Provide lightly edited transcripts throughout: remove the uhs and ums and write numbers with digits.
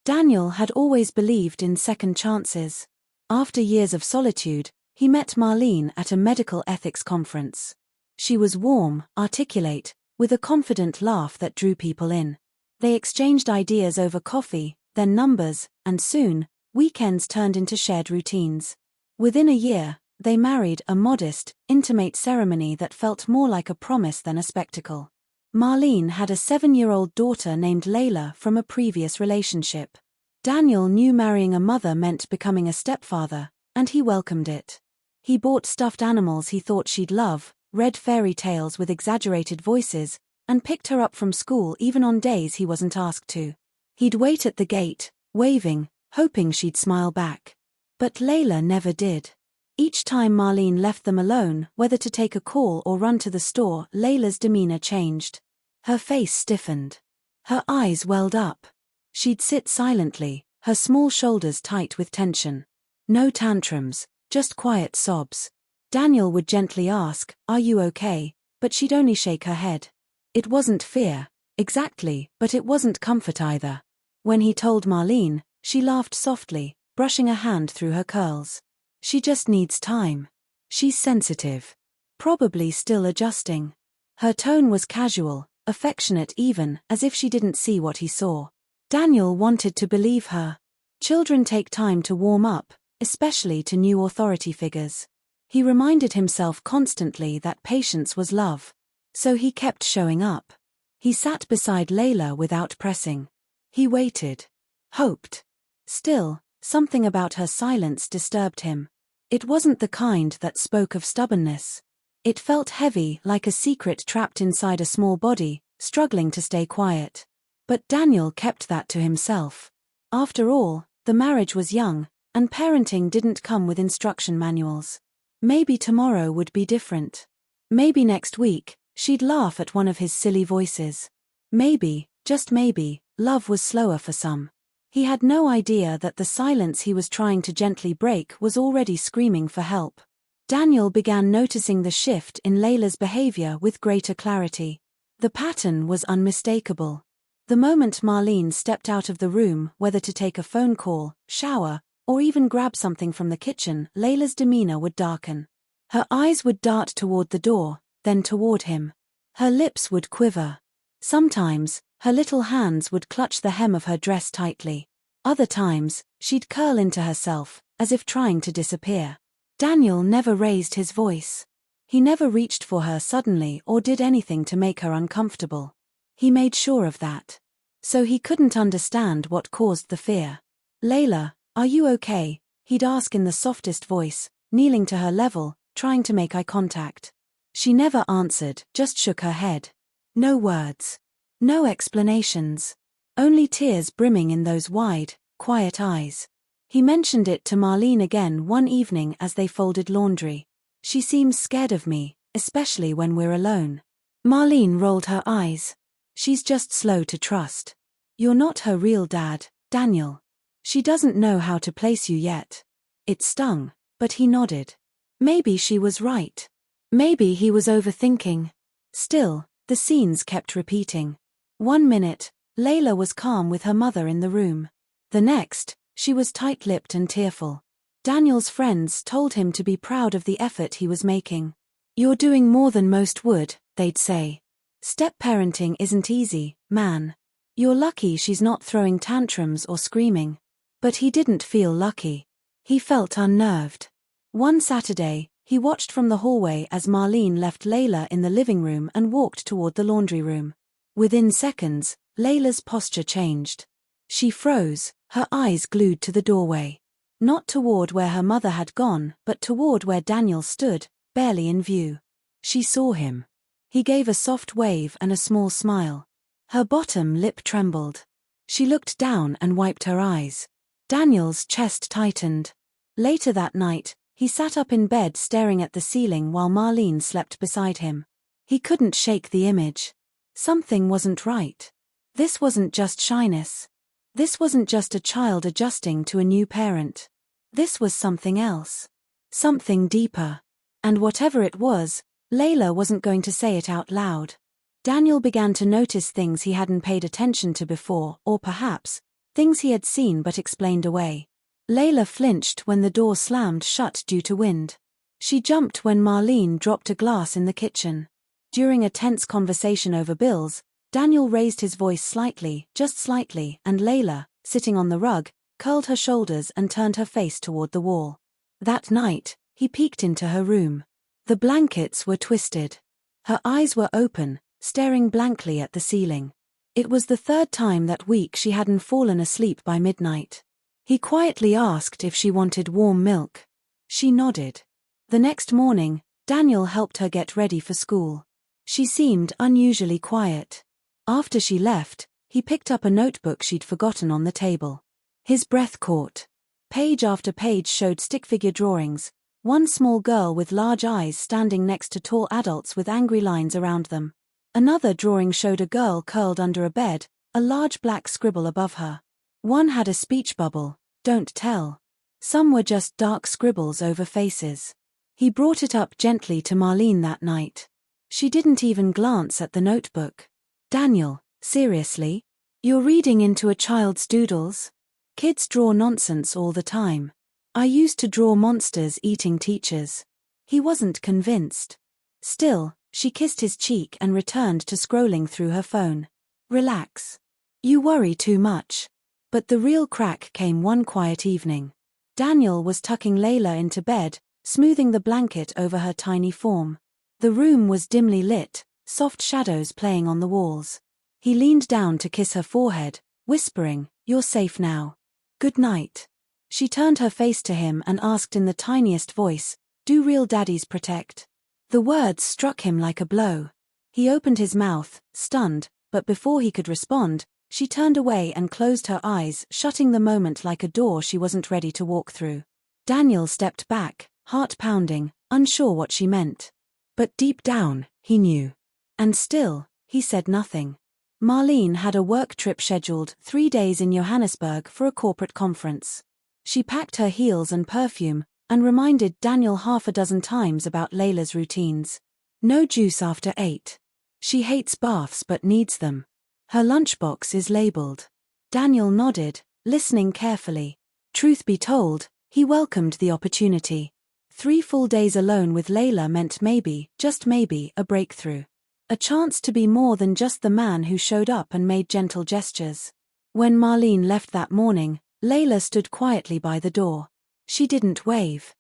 Daniel had always believed in second chances. After years of solitude, he met Marlene at a medical ethics conference. She was warm, articulate, with a confident laugh that drew people in. They exchanged ideas over coffee, then numbers, and soon, weekends turned into shared routines. Within a year, they married, a modest, intimate ceremony that felt more like a promise than a spectacle. Marlene had a 7-year-old daughter named Layla from a previous relationship. Daniel knew marrying a mother meant becoming a stepfather, and he welcomed it. He bought stuffed animals he thought she'd love, read fairy tales with exaggerated voices, and picked her up from school even on days he wasn't asked to. He'd wait at the gate, waving, hoping she'd smile back. But Layla never did. Each time Marlene left them alone, whether to take a call or run to the store, Layla's demeanor changed. Her face stiffened. Her eyes welled up. She'd sit silently, her small shoulders tight with tension. No tantrums, just quiet sobs. Daniel would gently ask, "Are you okay?" But she'd only shake her head. It wasn't fear, exactly, but it wasn't comfort either. When he told Marlene, she laughed softly, brushing a hand through her curls. "She just needs time. She's sensitive. Probably still adjusting." Her tone was casual, affectionate even, as if she didn't see what he saw. Daniel wanted to believe her. Children take time to warm up, especially to new authority figures. He reminded himself constantly that patience was love. So he kept showing up. He sat beside Layla without pressing. He waited. Hoped. Still, something about her silence disturbed him. It wasn't the kind that spoke of stubbornness. It felt heavy, like a secret trapped inside a small body, struggling to stay quiet. But Daniel kept that to himself. After all, the marriage was young, and parenting didn't come with instruction manuals. Maybe tomorrow would be different. Maybe next week, she'd laugh at one of his silly voices. Maybe, just maybe, love was slower for some. He had no idea that the silence he was trying to gently break was already screaming for help. Daniel began noticing the shift in Layla's behavior with greater clarity. The pattern was unmistakable. The moment Marlene stepped out of the room, whether to take a phone call, shower, or even grab something from the kitchen, Layla's demeanor would darken. Her eyes would dart toward the door, then toward him. Her lips would quiver. Sometimes, her little hands would clutch the hem of her dress tightly. Other times, she'd curl into herself, as if trying to disappear. Daniel never raised his voice. He never reached for her suddenly or did anything to make her uncomfortable. He made sure of that. So he couldn't understand what caused the fear. "Layla, are you okay?" he'd ask in the softest voice, kneeling to her level, trying to make eye contact. She never answered, just shook her head. No words. No explanations. Only tears brimming in those wide, quiet eyes. He mentioned it to Marlene again one evening as they folded laundry. "She seems scared of me, especially when we're alone." Marlene rolled her eyes. "She's just slow to trust. You're not her real dad, Daniel. She doesn't know how to place you yet." It stung, but he nodded. Maybe she was right. Maybe he was overthinking. Still, the scenes kept repeating. One minute, Layla was calm with her mother in the room. The next, she was tight-lipped and tearful. Daniel's friends told him to be proud of the effort he was making. "You're doing more than most would," they'd say. "Step-parenting isn't easy, man. You're lucky she's not throwing tantrums or screaming." But he didn't feel lucky. He felt unnerved. One Saturday, he watched from the hallway as Marlene left Layla in the living room and walked toward the laundry room. Within seconds, Layla's posture changed. She froze, her eyes glued to the doorway. Not toward where her mother had gone, but toward where Daniel stood, barely in view. She saw him. He gave a soft wave and a small smile. Her bottom lip trembled. She looked down and wiped her eyes. Daniel's chest tightened. Later that night, he sat up in bed staring at the ceiling while Marlene slept beside him. He couldn't shake the image. Something wasn't right. This wasn't just shyness. This wasn't just a child adjusting to a new parent. This was something else. Something deeper. And whatever it was, Layla wasn't going to say it out loud. Daniel began to notice things he hadn't paid attention to before, or perhaps, things he had seen but explained away. Layla flinched when the door slammed shut due to wind. She jumped when Marlene dropped a glass in the kitchen. During a tense conversation over bills, Daniel raised his voice slightly, just slightly, and Layla, sitting on the rug, curled her shoulders and turned her face toward the wall. That night, he peeked into her room. The blankets were twisted. Her eyes were open, staring blankly at the ceiling. It was the third time that week she hadn't fallen asleep by midnight. He quietly asked if she wanted warm milk. She nodded. The next morning, Daniel helped her get ready for school. She seemed unusually quiet. After she left, he picked up a notebook she'd forgotten on the table. His breath caught. Page after page showed stick-figure drawings, one small girl with large eyes standing next to tall adults with angry lines around them. Another drawing showed a girl curled under a bed, a large black scribble above her. One had a speech bubble, "Don't tell." Some were just dark scribbles over faces. He brought it up gently to Marlene that night. She didn't even glance at the notebook. "Daniel, seriously? You're reading into a child's doodles? Kids draw nonsense all the time. I used to draw monsters eating teachers." He wasn't convinced. Still, she kissed his cheek and returned to scrolling through her phone. "Relax. You worry too much." But the real crack came one quiet evening. Daniel was tucking Layla into bed, smoothing the blanket over her tiny form. The room was dimly lit, soft shadows playing on the walls. He leaned down to kiss her forehead, whispering, "You're safe now. Good night." She turned her face to him and asked in the tiniest voice, "Do real daddies protect?" The words struck him like a blow. He opened his mouth, stunned, but before he could respond, she turned away and closed her eyes, shutting the moment like a door she wasn't ready to walk through. Daniel stepped back, heart pounding, unsure what she meant. But deep down, he knew. And still, he said nothing. Marlene had a work trip scheduled 3 days in Johannesburg for a corporate conference. She packed her heels and perfume, and reminded Daniel half a dozen times about Layla's routines. No juice after 8. She hates baths but needs them. Her lunchbox is labeled. Daniel nodded, listening carefully. Truth be told, he welcomed the opportunity. 3 full days alone with Layla meant maybe, just maybe, a breakthrough. A chance to be more than just the man who showed up and made gentle gestures. When Marlene left that morning, Layla stood quietly by the door. She didn't wave.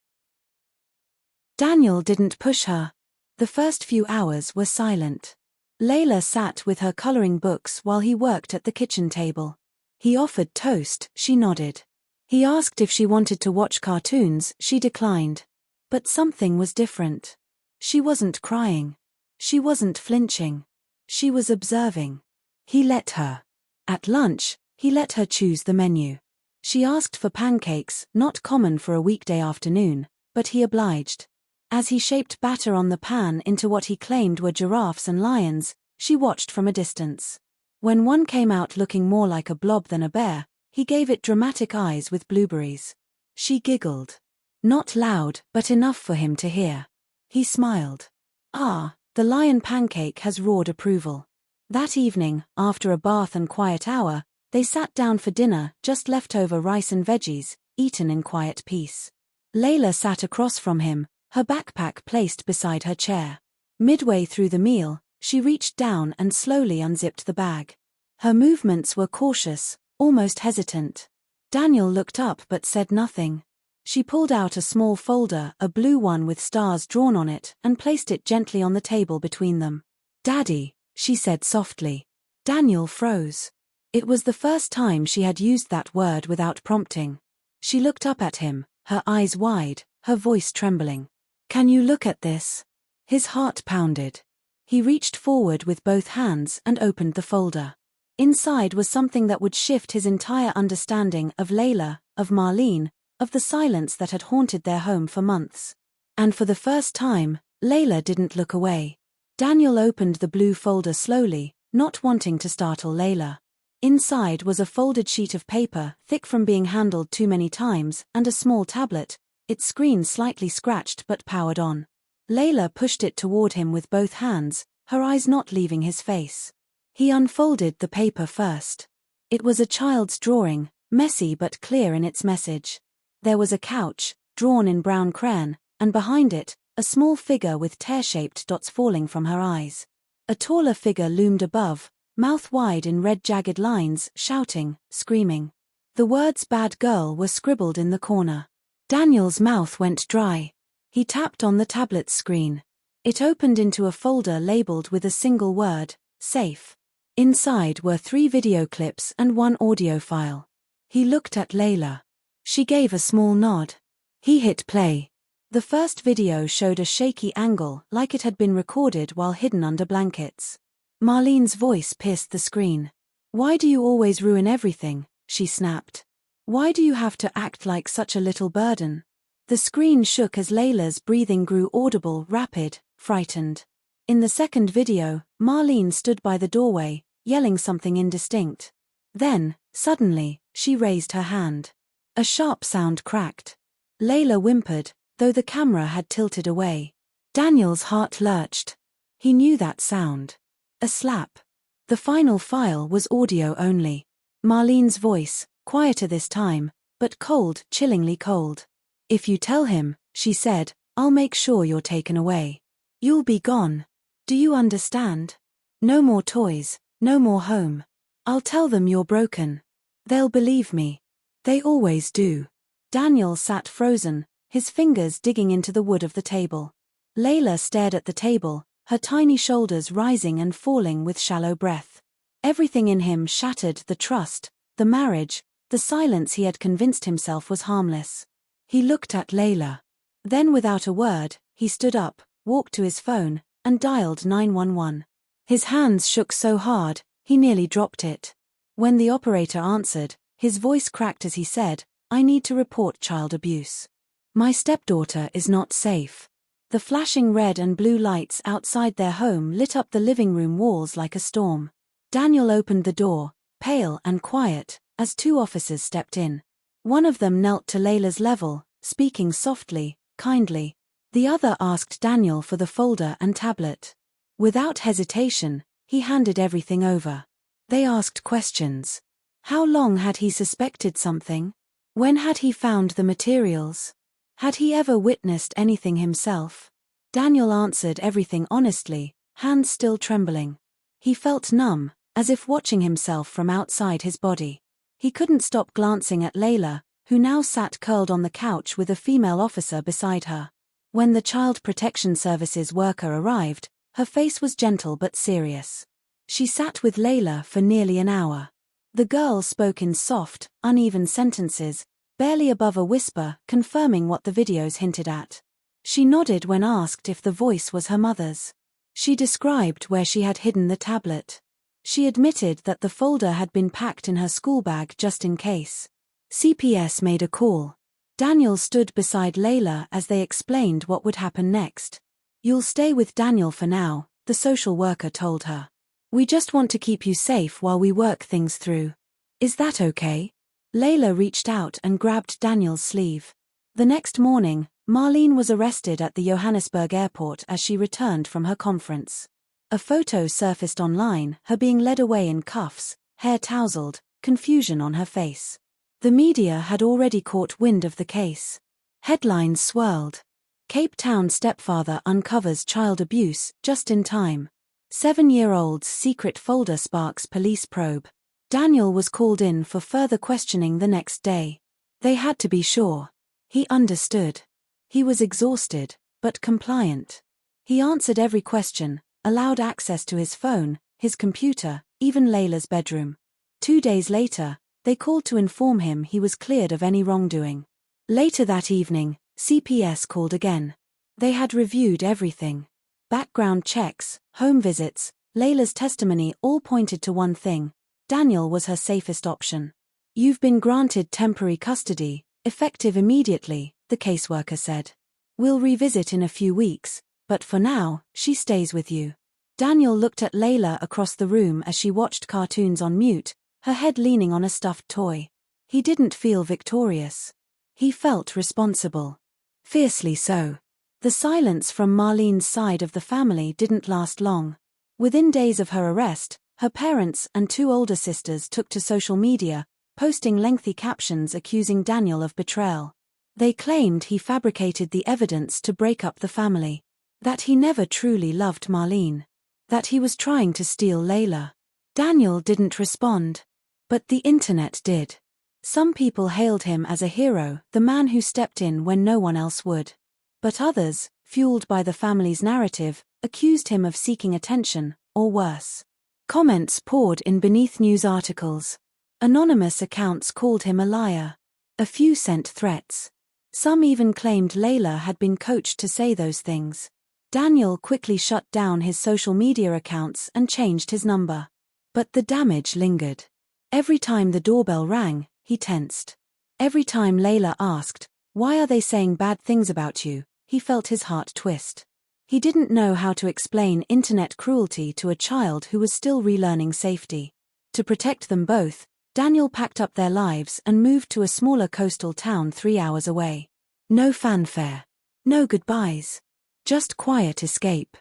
Daniel didn't push her. The first few hours were silent. Layla sat with her coloring books while he worked at the kitchen table. He offered toast, she nodded. He asked if she wanted to watch cartoons, she declined. But something was different. She wasn't crying. She wasn't flinching. She was observing. He let her. At lunch, he let her choose the menu. She asked for pancakes, not common for a weekday afternoon, but he obliged. As he shaped batter on the pan into what he claimed were giraffes and lions, she watched from a distance. When one came out looking more like a blob than a bear, he gave it dramatic eyes with blueberries. She giggled. Not loud, but enough for him to hear. He smiled. "Ah, the lion pancake has roared approval." That evening, after a bath and quiet hour, they sat down for dinner, just leftover rice and veggies, eaten in quiet peace. Layla sat across from him, her backpack placed beside her chair. Midway through the meal, she reached down and slowly unzipped the bag. Her movements were cautious, almost hesitant. Daniel looked up but said nothing. She pulled out a small folder, a blue one with stars drawn on it, and placed it gently on the table between them. "Daddy," she said softly. Daniel froze. It was the first time she had used that word without prompting. She looked up at him, her eyes wide, her voice trembling. "Can you look at this?" His heart pounded. He reached forward with both hands and opened the folder. Inside was something that would shift his entire understanding of Layla, of Marlene, of the silence that had haunted their home for months. And for the first time, Layla didn't look away. Daniel opened the blue folder slowly, not wanting to startle Layla. Inside was a folded sheet of paper, thick from being handled too many times, and a small tablet, its screen slightly scratched but powered on. Layla pushed it toward him with both hands, her eyes not leaving his face. He unfolded the paper first. It was a child's drawing, messy but clear in its message. There was a couch, drawn in brown crayon, and behind it, a small figure with tear-shaped dots falling from her eyes. A taller figure loomed above, mouth wide in red jagged lines, shouting, screaming. The words "bad girl" were scribbled in the corner. Daniel's mouth went dry. He tapped on the tablet's screen. It opened into a folder labeled with a single word, safe. Inside were 3 video clips and 1 audio file. He looked at Layla. She gave a small nod. He hit play. The first video showed a shaky angle like it had been recorded while hidden under blankets. Marlene's voice pierced the screen. "Why do you always ruin everything?" she snapped. "Why do you have to act like such a little burden?" The screen shook as Layla's breathing grew audible, rapid, frightened. In the second video, Marlene stood by the doorway, yelling something indistinct. Then, suddenly, she raised her hand. A sharp sound cracked. Layla whimpered, though the camera had tilted away. Daniel's heart lurched. He knew that sound. A slap. The final file was audio only. Marlene's voice, quieter this time, but cold, chillingly cold. "If you tell him," she said, "I'll make sure you're taken away. You'll be gone. Do you understand? No more toys, no more home. I'll tell them you're broken. They'll believe me. They always do." Daniel sat frozen, his fingers digging into the wood of the table. Layla stared at the table, her tiny shoulders rising and falling with shallow breath. Everything in him shattered: the trust, the marriage, the silence he had convinced himself was harmless. He looked at Layla. Then without a word, he stood up, walked to his phone, and dialed 911. His hands shook so hard, he nearly dropped it. When the operator answered, his voice cracked as he said, "I need to report child abuse. My stepdaughter is not safe." The flashing red and blue lights outside their home lit up the living room walls like a storm. Daniel opened the door, pale and quiet, as 2 officers stepped in. One of them knelt to Layla's level, speaking softly, kindly. The other asked Daniel for the folder and tablet. Without hesitation, he handed everything over. They asked questions. How long had he suspected something? When had he found the materials? Had he ever witnessed anything himself? Daniel answered everything honestly, hands still trembling. He felt numb, as if watching himself from outside his body. He couldn't stop glancing at Layla, who now sat curled on the couch with a female officer beside her. When the Child Protection Services worker arrived, her face was gentle but serious. She sat with Layla for nearly an hour. The girl spoke in soft, uneven sentences, barely above a whisper, confirming what the videos hinted at. She nodded when asked if the voice was her mother's. She described where she had hidden the tablet. She admitted that the folder had been packed in her school bag just in case. CPS made a call. Daniel stood beside Layla as they explained what would happen next. "You'll stay with Daniel for now," the social worker told her. "We just want to keep you safe while we work things through. Is that okay?" Layla reached out and grabbed Daniel's sleeve. The next morning, Marlene was arrested at the Johannesburg airport as she returned from her conference. A photo surfaced online, her being led away in cuffs, hair tousled, confusion on her face. The media had already caught wind of the case. Headlines swirled. Cape Town stepfather uncovers child abuse just in time. 7-year-old's secret folder sparks police probe. Daniel was called in for further questioning the next day. They had to be sure. He understood. He was exhausted, but compliant. He answered every question, allowed access to his phone, his computer, even Layla's bedroom. 2 days later, they called to inform him he was cleared of any wrongdoing. Later that evening, CPS called again. They had reviewed everything. Background checks, home visits, Layla's testimony all pointed to one thing: Daniel was her safest option. "You've been granted temporary custody, effective immediately," the caseworker said. "We'll revisit in a few weeks, but for now, she stays with you." Daniel looked at Layla across the room as she watched cartoons on mute, her head leaning on a stuffed toy. He didn't feel victorious. He felt responsible. Fiercely so. The silence from Marlene's side of the family didn't last long. Within days of her arrest, Her parents and two older sisters took to social media, posting lengthy captions accusing Daniel of betrayal. They claimed he fabricated the evidence to break up the family. That he never truly loved Marlene. That he was trying to steal Layla. Daniel didn't respond. But the internet did. Some people hailed him as a hero, the man who stepped in when no one else would. But others, fueled by the family's narrative, accused him of seeking attention, or worse. Comments poured in beneath news articles. Anonymous accounts called him a liar. A few sent threats. Some even claimed Layla had been coached to say those things. Daniel quickly shut down his social media accounts and changed his number. But the damage lingered. Every time the doorbell rang, he tensed. Every time Layla asked, "Why are they saying bad things about you?" he felt his heart twist. He didn't know how to explain internet cruelty to a child who was still relearning safety. To protect them both, Daniel packed up their lives and moved to a smaller coastal town 3 hours away. No fanfare. No goodbyes. Just quiet escape.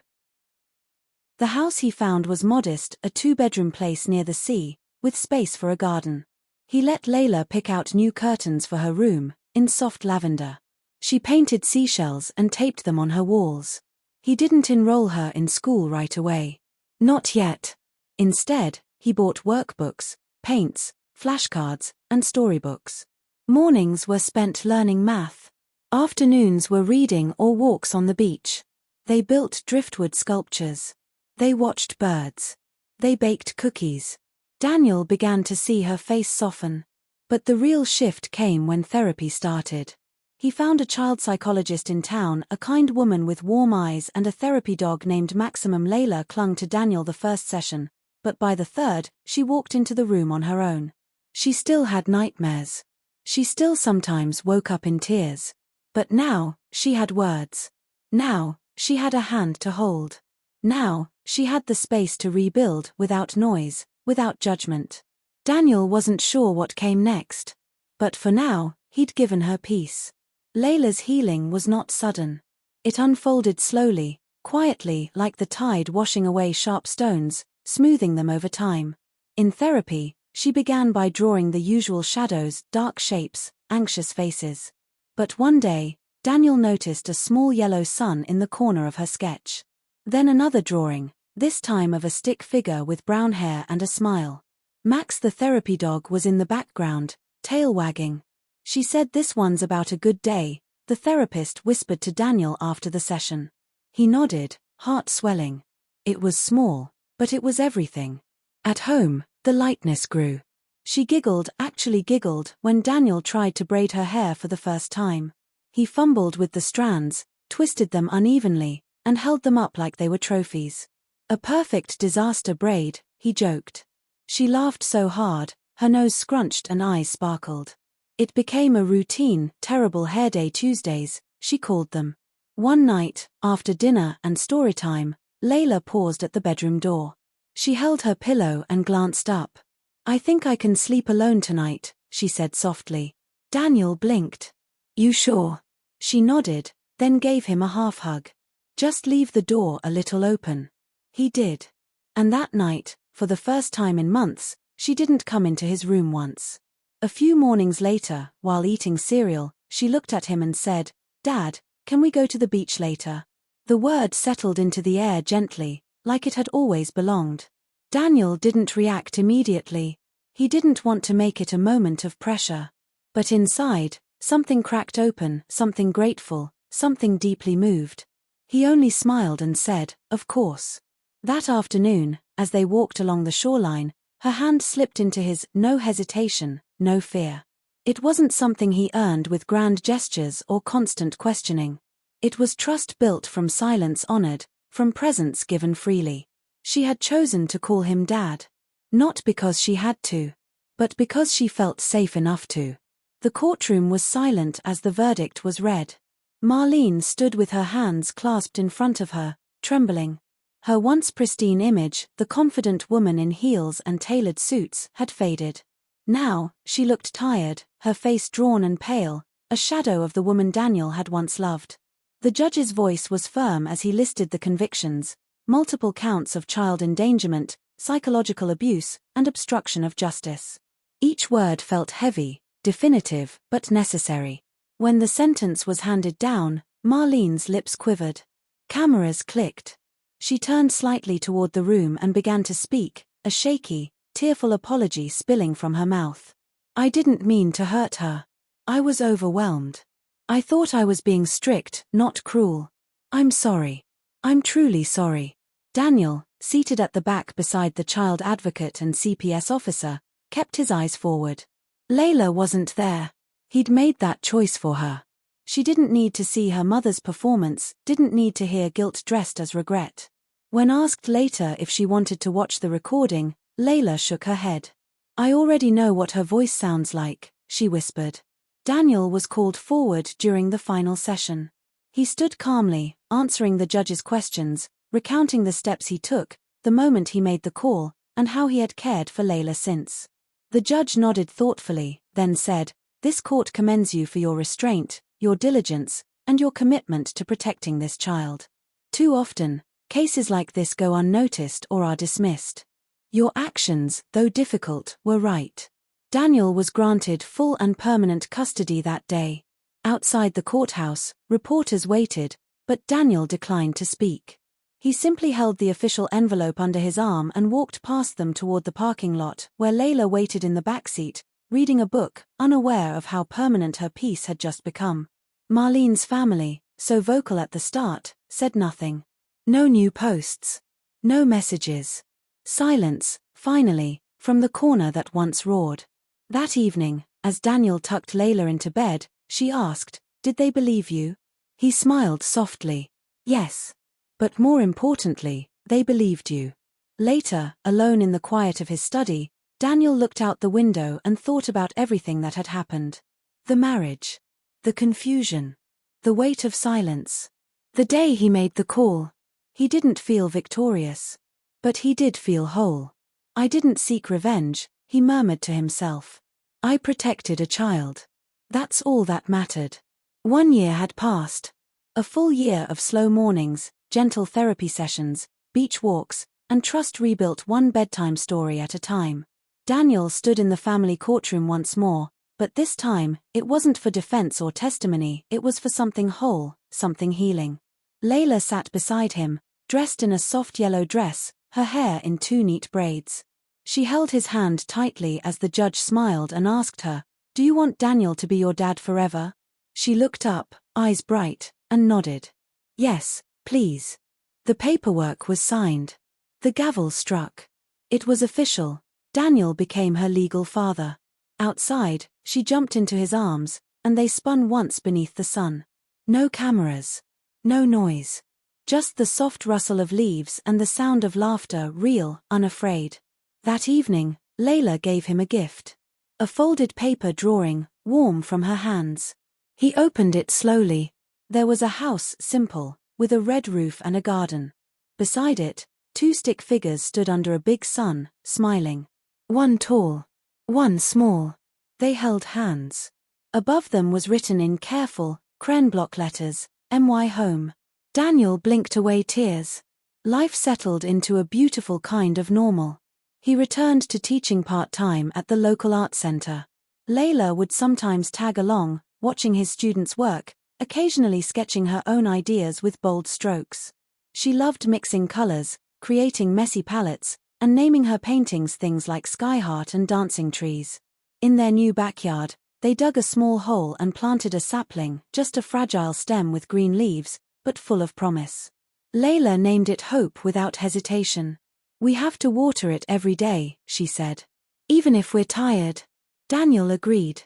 The house he found was modest, a 2-bedroom place near the sea, with space for a garden. He let Layla pick out new curtains for her room, in soft lavender. She painted seashells and taped them on her walls. He didn't enroll her in school right away. Not yet. Instead, he bought workbooks, paints, flashcards, and storybooks. Mornings were spent learning math. Afternoons were reading or walks on the beach. They built driftwood sculptures. They watched birds. They baked cookies. Daniel began to see her face soften. But the real shift came when therapy started. He found a child psychologist in town, a kind woman with warm eyes and a therapy dog named Maximum. Layla clung to Daniel the first session, but by the third, she walked into the room on her own. She still had nightmares. She still sometimes woke up in tears. But now, she had words. Now, she had a hand to hold. Now, she had the space to rebuild without noise, without judgment. Daniel wasn't sure what came next. But for now, he'd given her peace. Layla's healing was not sudden. It unfolded slowly, quietly, like the tide washing away sharp stones, smoothing them over time. In therapy, she began by drawing the usual shadows, dark shapes, anxious faces. But one day, Daniel noticed a small yellow sun in the corner of her sketch. Then another drawing, this time of a stick figure with brown hair and a smile. Max the therapy dog was in the background, tail wagging. She said, "This one's about a good day," the therapist whispered to Daniel after the session. He nodded, heart swelling. It was small, but it was everything. At home, the lightness grew. She giggled, actually giggled, when Daniel tried to braid her hair for the first time. He fumbled with the strands, twisted them unevenly, and held them up like they were trophies. "A perfect disaster braid," he joked. She laughed so hard, her nose scrunched and eyes sparkled. It became a routine, terrible hair day Tuesdays, she called them. One night, after dinner and story time, Layla paused at the bedroom door. She held her pillow and glanced up. "I think I can sleep alone tonight," she said softly. Daniel blinked. "You sure?" She nodded, then gave him a half hug. "Just leave the door a little open." He did. And that night, for the first time in months, she didn't come into his room once. A few mornings later, while eating cereal, she looked at him and said, "Dad, can we go to the beach later?" The word settled into the air gently, like it had always belonged. Daniel didn't react immediately. He didn't want to make it a moment of pressure. But inside, something cracked open, something grateful, something deeply moved. He only smiled and said, "Of course." That afternoon, as they walked along the shoreline, her hand slipped into his, no hesitation, no fear. It wasn't something he earned with grand gestures or constant questioning. It was trust built from silence honored, from presence given freely. She had chosen to call him Dad. Not because she had to, but because she felt safe enough to. The courtroom was silent as the verdict was read. Marlene stood with her hands clasped in front of her, trembling. Her once pristine image, the confident woman in heels and tailored suits, had faded. Now, she looked tired, her face drawn and pale, a shadow of the woman Daniel had once loved. The judge's voice was firm as he listed the convictions: multiple counts of child endangerment, psychological abuse, and obstruction of justice. Each word felt heavy, definitive, but necessary. When the sentence was handed down, Marlene's lips quivered. Cameras clicked. She turned slightly toward the room and began to speak, a shaky, tearful apology spilling from her mouth. "I didn't mean to hurt her. I was overwhelmed. I thought I was being strict, not cruel. I'm sorry. I'm truly sorry." Daniel, seated at the back beside the child advocate and CPS officer, kept his eyes forward. Layla wasn't there. He'd made that choice for her. She didn't need to see her mother's performance, didn't need to hear guilt dressed as regret. When asked later if she wanted to watch the recording, Layla shook her head. "I already know what her voice sounds like," she whispered. Daniel was called forward during the final session. He stood calmly, answering the judge's questions, recounting the steps he took, the moment he made the call, and how he had cared for Layla since. The judge nodded thoughtfully, then said, "This court commends you for your restraint, your diligence, and your commitment to protecting this child. Too often, cases like this go unnoticed or are dismissed. Your actions, though difficult, were right." Daniel was granted full and permanent custody that day. Outside the courthouse, reporters waited, but Daniel declined to speak. He simply held the official envelope under his arm and walked past them toward the parking lot, where Layla waited in the backseat, reading a book, unaware of how permanent her peace had just become. Marlene's family, so vocal at the start, said nothing. No new posts. No messages. Silence, finally, from the corner that once roared. That evening, as Daniel tucked Layla into bed, she asked, "Did they believe you?" He smiled softly. "Yes. But more importantly, they believed you." Later, alone in the quiet of his study, Daniel looked out the window and thought about everything that had happened. The marriage. The confusion. The weight of silence. The day he made the call. He didn't feel victorious. But he did feel whole. "I didn't seek revenge," he murmured to himself. "I protected a child. That's all that mattered." 1 year had passed. A full year of slow mornings, gentle therapy sessions, beach walks, and trust rebuilt one bedtime story at a time. Daniel stood in the family courtroom once more, but this time, it wasn't for defense or testimony, it was for something whole, something healing. Layla sat beside him, dressed in a soft yellow dress, her hair in 2 neat braids. She held his hand tightly as the judge smiled and asked her, "Do you want Daniel to be your dad forever?" She looked up, eyes bright, and nodded. "Yes, please." The paperwork was signed. The gavel struck. It was official. Daniel became her legal father. Outside, she jumped into his arms, and they spun once beneath the sun. No cameras. No noise. Just the soft rustle of leaves and the sound of laughter, real, unafraid. That evening, Layla gave him a gift. A folded paper drawing, warm from her hands. He opened it slowly. There was a house, simple, with a red roof and a garden. Beside it, 2 stick figures stood under a big sun, smiling. One tall. One small. They held hands. Above them was written in careful, crayon block letters, "My home." Daniel blinked away tears. Life settled into a beautiful kind of normal. He returned to teaching part-time at the local art center. Layla would sometimes tag along, watching his students work, occasionally sketching her own ideas with bold strokes. She loved mixing colors, creating messy palettes, and naming her paintings things like Skyheart and dancing trees. In their new backyard, they dug a small hole and planted a sapling, just a fragile stem with green leaves, but full of promise. Layla named it Hope without hesitation. "We have to water it every day," she said. "Even if we're tired." Daniel agreed.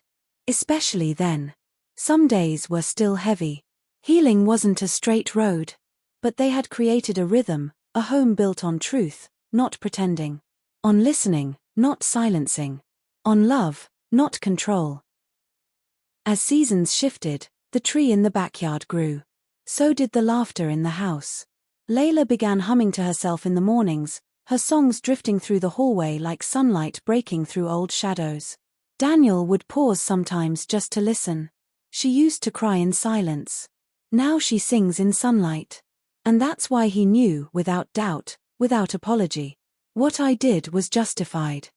Especially then. Some days were still heavy. Healing wasn't a straight road. But they had created a rhythm, a home built on truth, not pretending. On listening, not silencing. On love, not control. As seasons shifted, the tree in the backyard grew. So did the laughter in the house. Layla began humming to herself in the mornings, her songs drifting through the hallway like sunlight breaking through old shadows. Daniel would pause sometimes just to listen. She used to cry in silence. Now she sings in sunlight. And that's why he knew, without doubt, without apology. What I did was justified.